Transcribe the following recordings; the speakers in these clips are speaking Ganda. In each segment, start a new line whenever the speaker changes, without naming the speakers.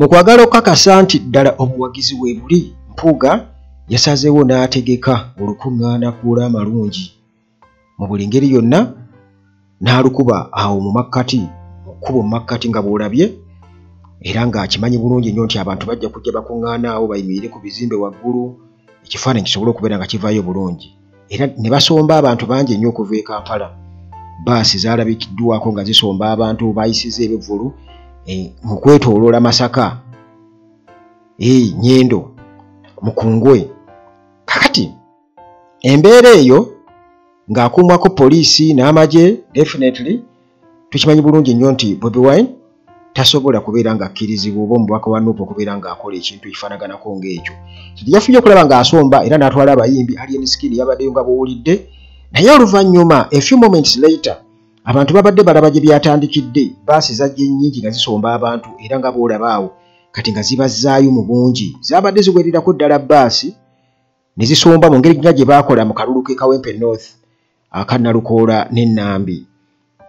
mu kwagala okukakasa nti ddala obuwagizi we buli, Mpuuga yasazeewo n'ategeka olukuŋŋaana kuula amalungi mu buli ngeri yonna, n'alukuba awo mu makkati, mu kkubo mu makkati nga bw'olabye, era ng'akimanyi bulungi nnyo nti abantu bajja kujja bakuŋŋaana awo bayimirire ku bizimbe waggulu, ekifaananyi kisobole okubeera nga kivaayo bulungi. Era ne basomba abantu bangi ennyo okuva e Kampala. Baasi zaalabikiddwako nga zisomba abantu, bayisiza ebivvulu mu kwetooloola Masaka, Nyendo, Mukungwe. Kakati embeera eyo ng'akuumwako poliisi n'amagye, definitely tukimanyi bulungi nnyo nti Bobi Wine tasobola kubeera ng'akkirizibwa oba omubaka wa Nuupu okubeera ng'akola ekintu ekifaanaganako ng'ekyo. Kiti yafunye okulaba ng'asomba era n'atwala abayimbi, Alien Skin yabaddeyo nga bw'owulidde, naye oluvannyuma a few moments later abantu babadde balaba gye byatandikidde, baasi zajja ennyingi nga zisomba abantu era nga bw'olaba awo kati nga zibazzaayo mu bungi. Zaabadde ziwerirako ddala baasi ne zisomba mu ngeri nga gye baakola mu kalulu k'e Kawempe North aka Nalukoola ne Nambi,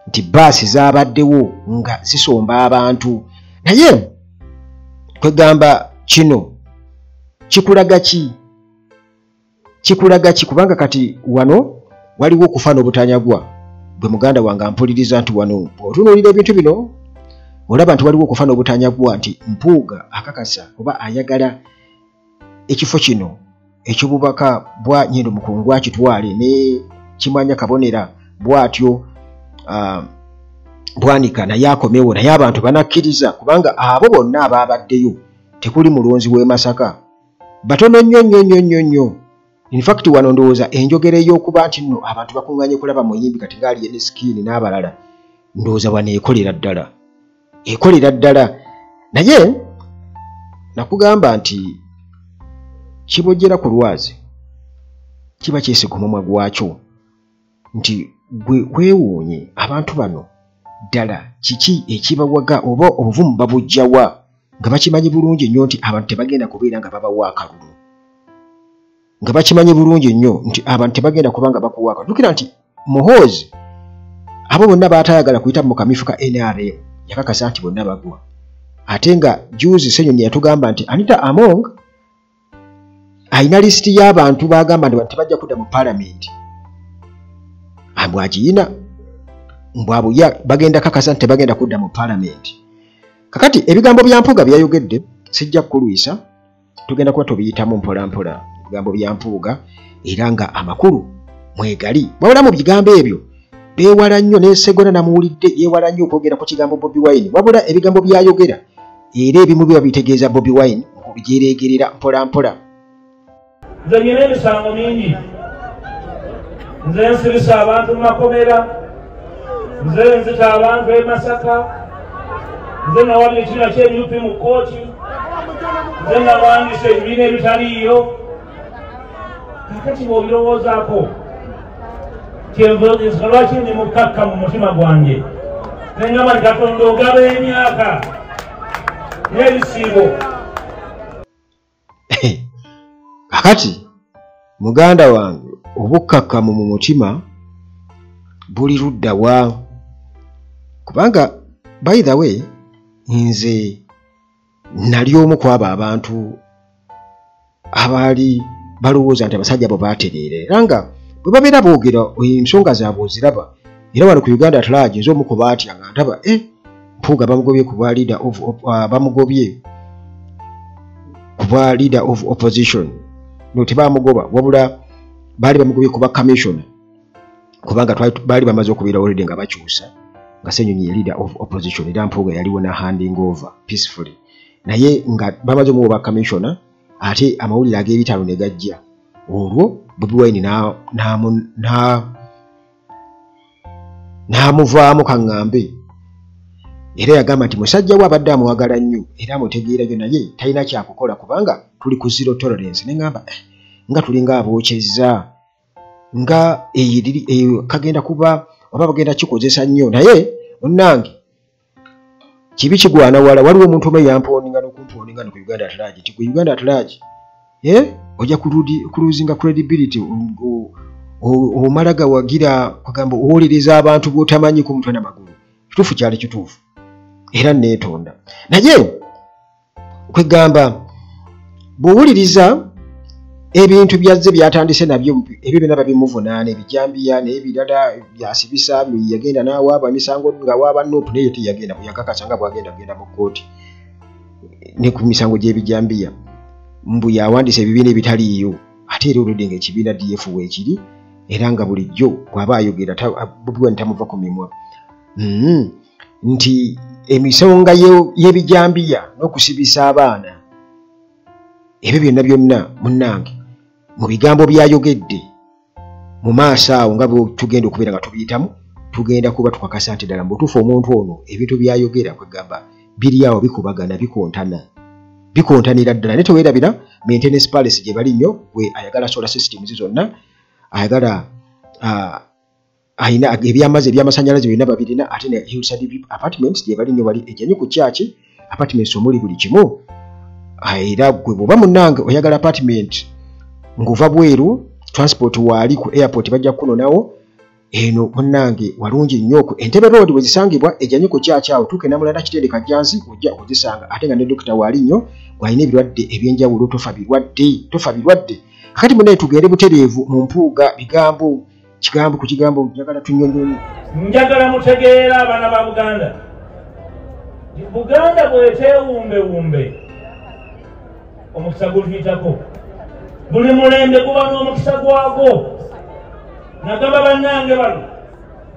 nti baasi zaabaddewo nga zisomba abantu. Naye kwegamba kino kikulaga ki? Kikulaga ki? Kubanga kati wano waliwo okufa n'obutanyagwa. Bwe muganda wange ampuliriza nti wano bw'otunuulira ebintu bino olaba nti waliwo okufa n'obutanyagwa, nti Mpuuga akakasa oba ayagala ekifo kino eky'obubaka bwa Nyendo Mukungwe akitwale, ne Kimwanya Kabonera bw'atyo Bwanika naye akomewo, naye abantu banakkiriza kubanga abo bonna abaabaddeyo tekuli mulonzi w'e Masaka, batono nnyo. In fact wano ndowooza enjogera ey'okuba nti nno abantu bakuŋŋaanye kulaba muyimbi kati ng'ali Alien Skin n'abalala, ndowooza wano ekolera ddala. Naye nakugamba nti kibojjera ku lwazi kiba kyesiga omumwa gwakyo, nti gwe weewuunye abantu bano ddala kiki ekibawaga oba obuvumu babujjawa, nga bakimanyi bulungi nnyo nti abantu tebagenda kubeera nga babawa akalulu, nga bakimanyi bulungi nnyo nti abantu tebagenda kuba nga bakuwa akalulu. Tukira nti Muhoozi abo bonna baatayagala kuyita mu kamifu ka NRM yakakasa nti bonna bagwa, ate nga juzi Ssenyonyi yatugamba nti Anita Among ayina lisiti y'abantu bagamba nti tebajja kudda mu Parliament, abwagiyina mbwabuya bagenda kakasa nti tebagenda kudda mu Parliament. Kakati ebigambo bya Mpuuga byayogedde sijja kukulwisa, tugenda kuba tubiyitamu mpola ebigambo bya Mpuuga, era nga amakulu mwegali. Wabula mu bigambo ebyo beewala nnyo, ne Segona namuwulidde yeewala nnyo okwogera ku kigambo Bobi Wine, wabula ebigambo byayogera era ebimu biba bitegeeza Bobi Wine okubyereegerera mpola.
Nze nyina emisango mingi, nze nsirisa abantu mu makomera, nze nzita abantu e Masaka, nze nawalira ekibiina ky'enyupi mu kkooti, nze nawandisa ebibiina ebitaliiyo. Kakati bw'obirowoozaako kyenva lwaki ndi mukkakka mu mutima gwange, neŋŋamba nti Katonda ogaba emyaka n'ebisiibo.
Kakati muganda wange obukkakkamu mu mutima buli ludda wa? Kubanga by the way nze nali omu kwabo abantu abaali balowooza nti abasajja abo baatereera, era nga bwe babeera boogera ensonga zaabwe oziraba. Era wano ku Uganda at large nze omu ku baatya nga ndaba Mpuuga bamugobye ku bwa leader of opposition. No, tebamugoba wabula baali bamugobye ku ba commissioner, kubanga baali bamaze okubeera already nga bakyusa nga Ssenyonyi ye leader of opposition, era Mpuuga yaliwo na handing over peacefully, naye nga bamaze omuwa ba commissioner ate amawulire ag'ebitalo ne gajja. Olwo Bobi Wine n'amuvaamu kaŋŋambe, era yagamba nti musajja we abadde amwagala nnyo era amutegeera nnyo, naye talina kyakukola kubanga tuli ku zero tolerance. Ne ŋŋamba nga tulinga abookyezza, nga kagenda kuba oba bagenda kikozesa nnyo, naye munnange kibi kigwana wala. Waliwo omuntu omu yamponinga n'okumponinga ku Uganda at large, nti ku Uganda at large ojja kuluzinga credibility, omala gawagira kugamba owolereza abantu b'otamanyi ku mutwe n'amagulu. Kituufu kyali kituufu era neetonda. Naye kwegamba bw'owuliriza ebintu byazze byatandise nabyo ebyo byonna babimuvunaana ebijambiya n'ebirala byasibisa yagenda n'awaaba emisango nga waaba Nuupu naye teyagenda yakakasa nga bwagenda kugenda mu kkooti ne ku misango gy'ebijambiya mbu yawandiisa ebibiina ebitaliiyo ate era oludde ng'ekibiina DF weekiri era nga bulijjo bw'aba ayogera Bobi Wine tamuva ku mimwa nti emisonga y'ebijambiya n'okusibisa abaana ebyo byonna byonna munnange mu bigambo byayogedde mu maaso awo nga tugenda okubeera nga tubiyitamu tugenda kuba tukakasa nti ddala mbutuufu omuntu ono ebintu byayogera kwegamba biri awo bikubagana bikontanira ddala naye teweerabira maintenance policy gye bali nnyo gwe ayagala solar systems zonna ayagala ayina ebyamasannyalaze byonna babirina ate ne Hillside apartments gye bali nnyo bali ejjanyi ku kyaki apartments omuli buli kimu era gwe bw'oba munnange oyagala apartment ng'ova bweru transport waali ku airport bajja kukunonawo eno munnange walungi nnyo Entebbe road bwe zisangibwa ejjanyi ku kyaki awo tuuke Namulanda Kitende Kajjansi ojja okuzisanga ate nga ne dokita waali nnyo gw'alina ebirwadde ebyenjawulo tofa birwadde kakati munaye tugende butereevu mu mpuuga bigambo kigambo ku kigambo njagala tunnyonnyonyi
njagala mutegeera abaana ba Buganda bw'eteewumbewumbe omukisa gutuyitako buli mulembe guba n'omukisa gwagwo nagamba bannange bano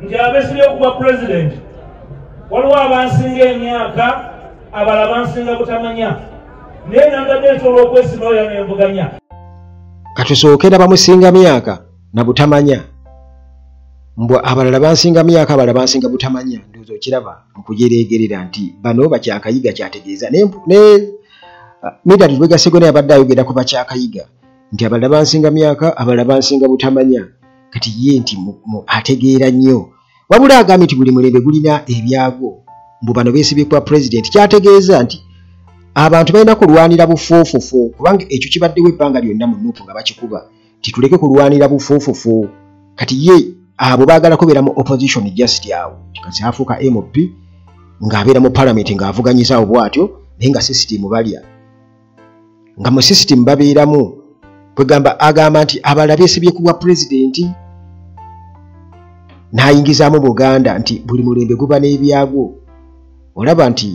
nti abeesibye okuba pulezidenti waliwo abansinga emyaka abalala bansinga butamanya naye nangadde nti olw'okwesiba oyo n'envuganya
katusookera bamusinga myaka na butamanya mbwa abalala bansinga myaka abalala bansinga butamanya ndowooza okiraba mukujereegerera nti bano bakyakayiga kyategeeza ne Medard Lwegasego naye abadde ayogera ku bakyakayiga nti abalala bansinga myaka abalala bansinga butamanya kati ye nti ategeera nnyo wabula agambye nti buli mulembe gulina ebyagwo mbu bano beesibye kwa pulezidenti kyategeeza nti abantu balina kulwanira bufuufufu kubanga ekyo kibaddewo ebbanga lyonna mu Nuupu nga bakikuba tituleke kulwanira bufuufufu kati ye abo baagala kubeera mu opposition just awo kati afuuka MP ng'abeera mu parliament ng'avuganyizaawo bw'atyo naye nga system balya nga mu system babeeramu kwegamba agamba nti abalala beesibye ku bwa pulezidenti n'ayingizaamu Buganda nti buli mulembe guba n'ebyagwo olaba nti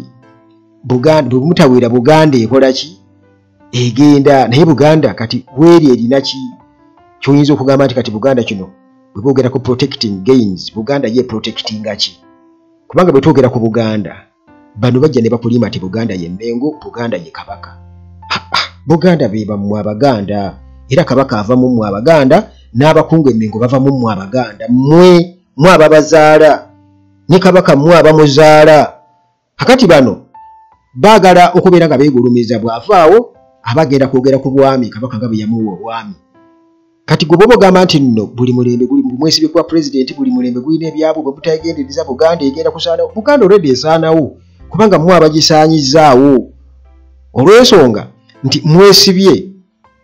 Buganda bwemutaweera Buganda ekola ki egenda naye Buganda kati weri erina ki kyoyinza okugamba nti kati Buganda kino bwe boogera ku protecting gains Buganda ye protectinga ki kubanga bwe twogera ku Buganda bano bajja ne bakulima nti Buganda ye Mmengo Buganda ye Kabaka Buganda be bammwe Abaganda era Kabaka ava mu mmwe Abaganda n'abakungu Emmengo bava mu mmwe Abaganda mmwe ababazaala ne Kabaka mmwe abamuzaala kakati bano baagala okubeera nga beegulumiza bw'avaawo abagenda kwogera ku bwami Kabaka nga bwe yamuwa obwami kati gwe bw'oba ogamba nti nno buli mulembe guli mwesibye kwa pulezidenti buli mulembe gulina ebyabwe bwe butagendereza Buganda egenda kusaanawo Buganda olwedde esaanawo kubanga mmwe abagisaanyizaawo olw'ensonga nti mwesibye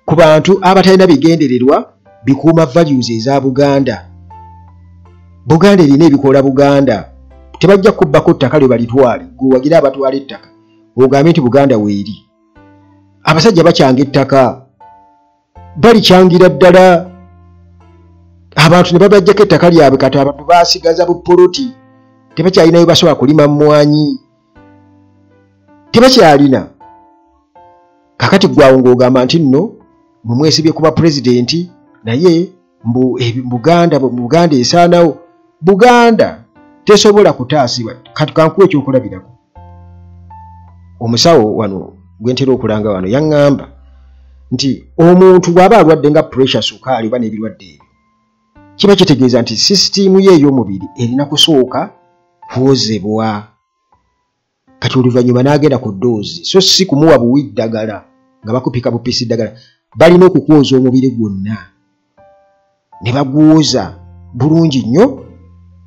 ku bantu abatalina bigendererwa bikuuma values eza Buganda Buganda erina ebikola Buganda tebajja kubbako ttaka lye balitwale gwewagira abatwala ettaka ogambye nti Buganda weeri abasajja bakyanga ettaka balikyangira ddala abantu ne babajjako ettaka lyabwe kati abantu baasigaza bupoloti tebakyalinayo basobola kulima mmwanyi tebakyalina kakati gwawo ng'ogamba nti nno mumwesibye kuba pulezidenti naye Buganda esaanawo Buganda tesobola kutaasibwa kati kankuwa ekyokulabirako omusawo wano gwentera okulanga wano yaŋŋamba nti omuntu bw'aba alwadde nga pressure sukaali oba n'ebirwadde ebyo kiba kitegeeza nti sisitimu ye ey'omubiri erina kusooka kwozebwa kati oluvannyuma n'agenda ku ddoozi so si kumuwa buwi ddagala nga bakupika bupisi ddagala balina okukwoza omubiri gwonna ne bagwoza bulungi nnyo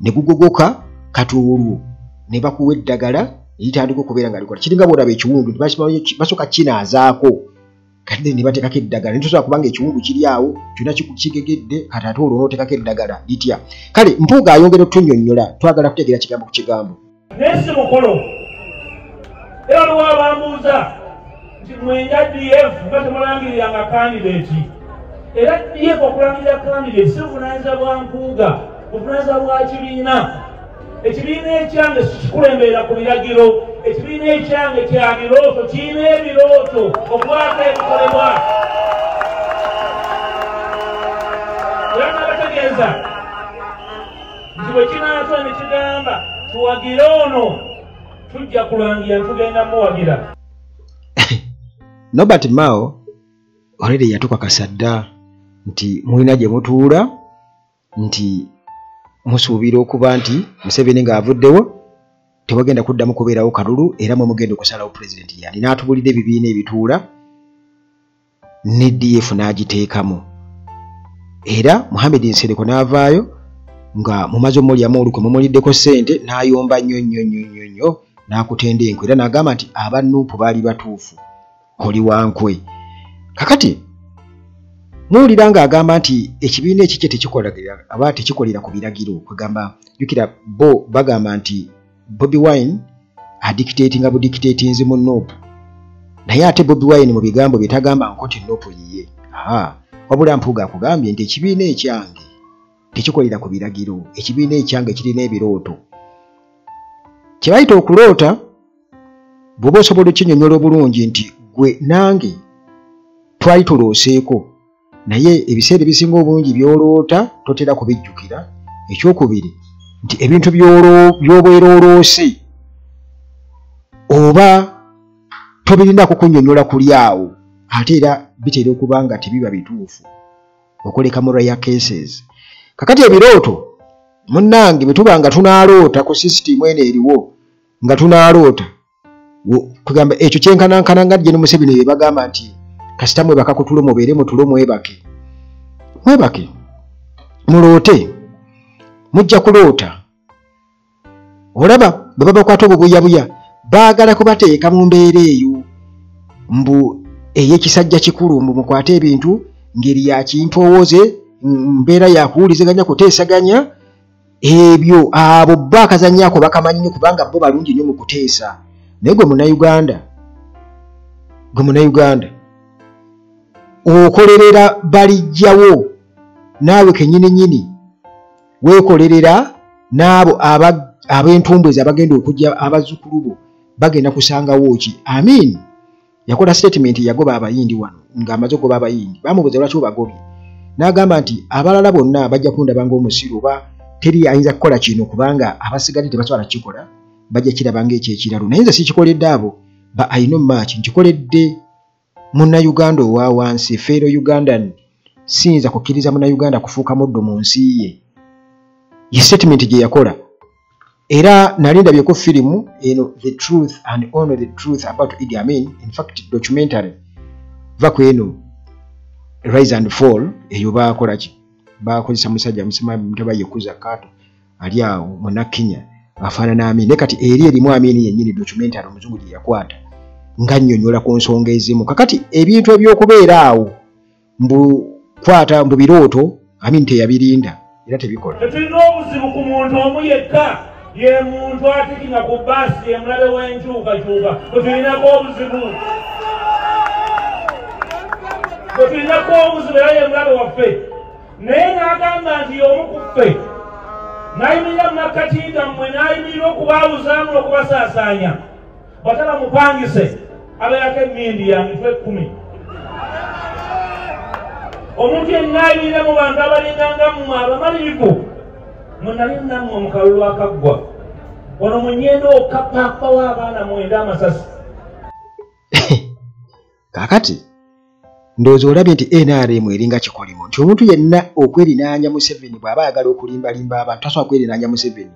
ne gugogoka kati olwo ne bakuwa eddagala eritandika okubeera nga likola kiringa bw'olaba ekiwundu basooka kinaazaako kati ne bateekako eddagala nitosobola kubanga ekiwundu kiri awo kyonna kigegedde kati ate olwo n'oteekako eddagala litya kale Mpuuga ayongera otunnyonnyola twagala kutegeera kigambo ku kigambo
naye si mukolo era waliwo abambuuza nti mwenja DF nga temulangiriranga candidate era DF okulangirira candidate si buvunaanyizibwa bwa Mpuuga, buvunaanyizibwa bwa kibiina. Ekibiina ekyange sikikulemberera ku biragiro, ekibiina ekyange kya birooto, kirina ebirooto okubaako ebikolebwa. Era nabategeeza nti bwe kinaatwa ne kigamba tuwagire ono tujja kulangira tugenda muwagira.
Norbert Mao already yatukakasa dda nti mulina gye mutuula nti musuubira okuba nti Museveni ng'avuddewo tewagenda kuddamu kubeerawo kalulu era mwe mugenda okusalawo pulezidenti yani. N'atubulidde ebibiina ebituula ne DF n'agiteekamu. Era Mohamed Nsereko n'avaayo nga mumaze omulyamu olukwe mumuliddeko ssente n'ayomba nnyo n'akutenda enkwe era n'agamba nti aba Nuupu baali batuufu oli wankwe. Kakati muwulira ng'agamba nti ekibiina ekikye tekikolera ku biragiro kwegamba jjukira bo bagamba nti Bobi Wine adictatinga budictatinzi mu Nuupu naye ate Bobi Wine mu bigambo bye tagamba nkoti Nuupu yiye. Wabula Mpuuga akugambye nti ekibiina ekyange tekikolera ku biragiro, ekibiina ekyange kirina ebirooto. Kye bayita okuloota bw'oba osobola okinnyonnyola obulungi nti gwe nange twali tulooseeko naye ebiseera ebisinga obungi by'oloota totera kubijjukira. Ekyokubiri nti ebintu by'obeera oloose oba tobirinako kunnyonnyola kuli awo ate era bitera okuba nga tebiba bituufu okoleka mu rare cases. Kakati ebirooto munnange bwe tuba nga tunaaloota ku sisitimu eno eriwo nga tunaaloota kugamba ekyo kyenkanankana nga Gen Museveni bye bagamba nti kasita mwebaka kutulo mubeere mutulo mwebake muloote mujja kuloota. Olaba bwe babakwata obubuyabuya baagala kubateeka mu mbeera eyo mbu ey'ekisajja kikulu mbu mukwate ebintu ngeri ya kintowooze mbeera yakuwuliziganya kuteesaganya ebyo abo baakazanyaako bakamanyi nnyo kubanga bo balungi nnyo mu kuteesa. Naye gwe munnayuganda okolerera balijjawo naawe kennyini weekolerera n'abo ab'entumbwezi abagenda okujja abazzukulu bo bagenda kusangawo ki. Amin yakola statement yagoba abayindi wano ng'amaze okugoba abayindi bamubuuza lwaki obagobye n'agamba nti abalala bonna bajja kundaba ng'omusiru oba teri ayinza kukola kino kubanga abasigadde tebasobola kukikola bajja kiraba ng'ekyekiralo. Naye nze sikikoledde abo ba I know much nkikoledde munnayuganda owa wansi fellow Ugandan. Siyinza kukkiriza munnayuganda kufuuka muddo mu nsi ye. Ye statement gye yakola era nali ndabyeko firimu eno The Truth and Only the Truth about Idi Amin, in fact documentary vako eno Rise and Fall eyo baakola ki baakozesa musajja musema mutaba yekuza kato ali awo Munnakenya afaanana Amin. Ne kati eri erimu Amin yennyini documentary omuzungu gye yakwata nga nnyonnyola ku nsonga ezimu. Kakati ebintu ebyokubeera awo mbu kwata mbu birooto Amin teyabirinda era tebikola.
Tetulina obuzibu ku muntu omu yekka ye muntu atikinga ku bbaasi ye mulabe w'enkyukakyuka tetulinako obuzibu. Tetulinako obuzibu era ye mulabe waffe. Naye n'agamba nti y'omu ku ffe n'ayimirira mu makkati gammwe n'ayimirira okubaawuzaamu n'okubasaasaanya bw'ataba mupangise abeerako emmindi ya mitwe 10. Omuntu yenna ayimirira mu bantu abalinganga mmwe abamalirivu munali nammwe mu kalulu akaggwa wano munyenda okapaapawo abaana mwenda amasasi.
Kakati ndowooza olabye nti NRM eringa kikolimo nti omuntu yenna okwerinaanya Museveni bw'aba ayagala okulimbalimba abantu tasobola kwerinaanya Museveni.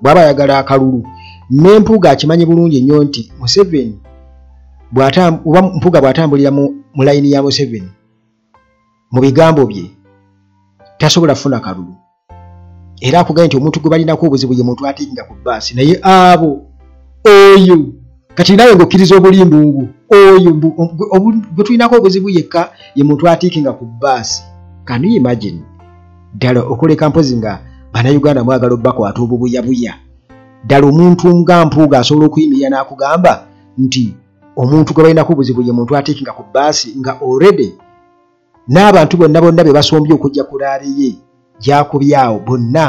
Bw'aba ayagala akalulu. Ne Mpuuga akimanyi bulungi nnyo nti Museveni oba Mpuuga bw'atambulira mu layini ya Museveni mu bigambo bye tasobola kufuna kalulu. Era akugambye nti omuntu gwe balinako obuzibu ye muntu atikinga ku bbaasi naye abo oyo kati nawe ng'okkiriza obulimbu obwo oyo gwe tulinako obuzibu yekka ye muntu atikinga ku bbaasi. Can you imagine ddala okoleka mpozi nga bannayuganda mwagala obbakwata obubuyabuya ddala omuntu nga Mpuuga asobola okuyimirira n'akugamba nti omuntu gwe balina kubuzibu ye muntu ateekinga ku bbaasi nga already n'abantu bonna be basombye okujja ku laale ye gyakubyawo bonna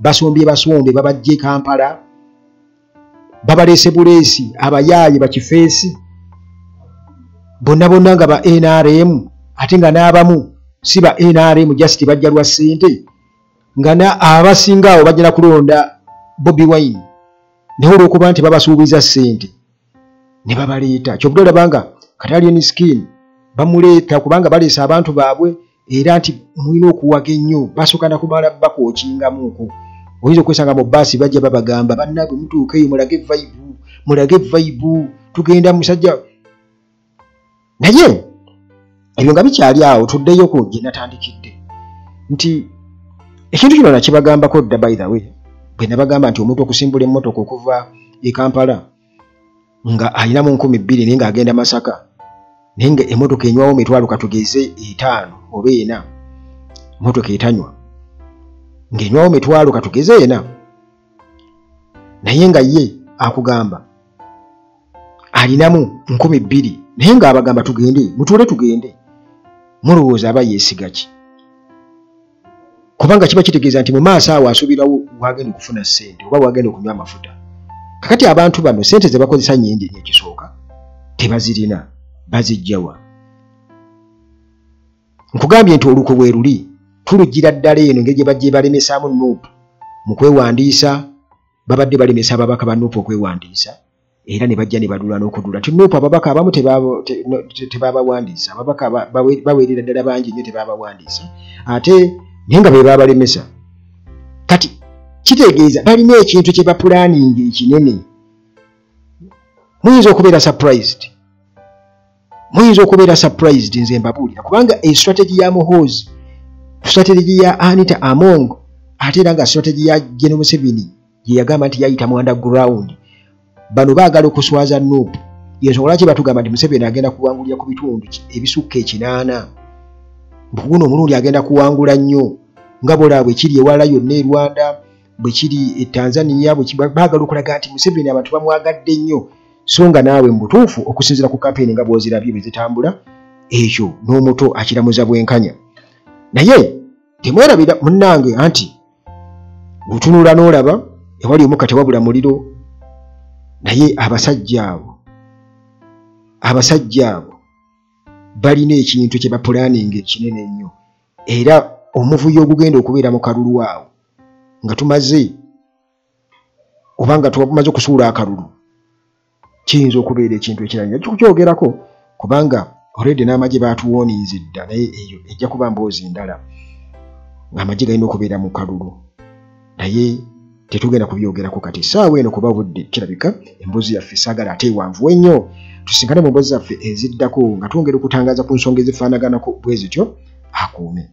basombye babajje Kampala babaleese buleesi abayaaye bakifeesi bonna nga ba NRM ate nga n'abamu si ba NRM just bajja lwa ssente nga abasinga awo bajja kulonda Bobi Wine naye olw'okuba nti babasuubiza ssente ne babaleeta kyobudde olabanga Katalian Skin bamuleeta kubanga baleesa abantu baabwe era nti mulina okuwaga ennyo basooka na kumala bakookingamuuko oyinza okwesanga mu bbaasi bajja babagamba bannabwe mutuuka eyo mulage vibe tugenda musajja naye ebyo nga bikyali awo tuddeyoko gye natandikidde nti ekintu kino nakibagambako dda by the way bwe nabagamba nti omuntu okusimbula emmotoka okuva e Kampala nga alinamu 2,000 naye ng'agenda Masaka naye nga emmotoka enywawo mitwalo katugeze 5 oba 4 emmotoka etanywa ng'enywawo mitwalo katugeze 4 naye nga ye akugamba alinamu 2,000 naye ng'abagamba tugende mutuule tugende mulowooza aba yeesiga ki kubanga kiba kitegeeza nti mu maaso awo asuubirawo wagenda okufuna ssente oba wagenda okunywa amafuta kakati abantu bano ssente ze bakozesa nnyingi nnyo ekisooka tebazirina bazijjawa nkugambye nti oluko bwe luli tulujjira ddala eno engeri gye bajje balemesaamu Nuupu mu kwewandiisa babadde balemesa ababaka ba Nuupu okwewandiisa era ne bajja ne badula n'okudula nti Nuupu ababaka abamu tebabawandiisa ababaka baweerera ddala bangi nnyo tebabawandiisa ate naye nga be babalemesa kati kitegeeza balina ekintu kye bapulaninga ekinene muyinza okubeera surprised nze mbabuulira kubanga strategy ya Muhoozi strategy ya Anita Among ate era nga strategy ya General Museveni ye yagamba nti yayita mu underground bano baagala okuswaza Nuupu yensonga lwaki batugamba nti Museveni agenda kuwangulira ku bitundu ebisukka 8 mbuguno omulundi agenda kuwangula nnyo nga bola bwe kiri ewala yonna e Rwanda bwe kiri e Tanzania baagala okulaga nti Museveni abantu bamwagadde nnyo so nga naawe mbutuufu okusinziira ku kampeni nga bw'ozirabye bwe zitambula ekyo n'omuto akiramuza bwenkanya naye temwerabira munnange anti gutunula n'olaba ewali omukka tewabula muliro naye abasajja abo balina ekintu kye bapulaninga ekinene ennyo era omuvuyo ogugenda okubeera mu kalulu awo nga tumaze oba nga tumaze okusuula akalulu kiyinza okubeera ekintu ekirala kikukyogerako kubanga already n'amagye baatuwoninze dda naye eyo ejja kuba mboozi ndala ng'amagye galina okubeera mu kalulu naye tetugenda kubyogerako kati saawa eno kuba budde kirabika emboozi yaffe saagala ate ewanvu ennyo tusinkane mu mboozi zaffe eziddako nga twongera okutangaza ku nsonga ezifaanaganako bwe zityo akuume